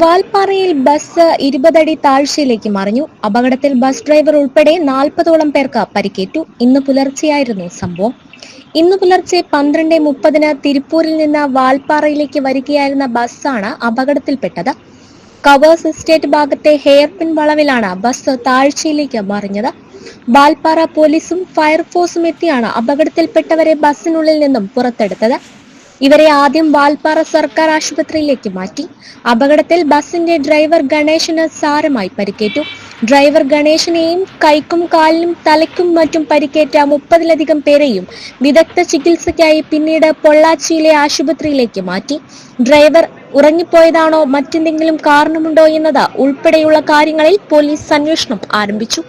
വാൽപ്പാറയിൽ bus 20 അടി താഴ്ചയിലേക്ക് മറിഞ്ഞു. അപകടത്തിൽ ബസ് ഡ്രൈവർ ഉൾപ്പെടെ 40ഓളം പേർക്ക് പരിക്കേറ്റു. ഇന്ന് പുലർച്ചെയായിരുന്നു സംഭവം. ഇന്ന് പുലർച്ചെ 12:30 തിരുപ്പൂരിൽ നിന്ന് വാൽപ്പാറയിലേക്ക് വരികയായിരുന്ന ബസ്സാണ് അപകടത്തിൽപ്പെട്ടത്. കവേഴ്സ് എസ്റ്റേറ്റ് ഭാഗത്തെ ഹെയർപിൻ വളവിലാണ് ബസ് താഴ്ചയിലേക്ക് മറിഞ്ഞത്. വാൽപ്പാറ പോലീസും ഫയർഫോഴ്സും എത്തിയാണ് അപകടത്തിൽപ്പെട്ടവരെ ബസ്സിനുള്ളിൽ നിന്നും പുറത്തെടുത്തത്. ഇവരെ ആദ്യം വാൽപ്പാറ സർക്കാർ ആശുപത്രിയിലേക്ക് മാറ്റി. അപകടത്തിൽ ബസിന്റെ ഡ്രൈവർ ഗണേശന് സാരമായി പരിക്കേറ്റു. ഡ്രൈവർ ഗണേശനെയും കൈക്കും കാലിനും തലയ്ക്കും മറ്റും പരിക്കേറ്റ 30ലധികം പേരെയും വിദഗ്ധ ചികിത്സയ്ക്കായി പിന്നീട് പൊള്ളാച്ചിയിലെ ആശുപത്രിയിലേക്ക് മാറ്റി. ഡ്രൈവർ ഉറങ്ങിപ്പോയതാണോ മറ്റെന്തെങ്കിലും കാരണമുണ്ടോ എന്നത് ഉൾപ്പെടെയുള്ള കാര്യങ്ങളിൽ പോലീസ് അന്വേഷണം ആരംഭിച്ചു.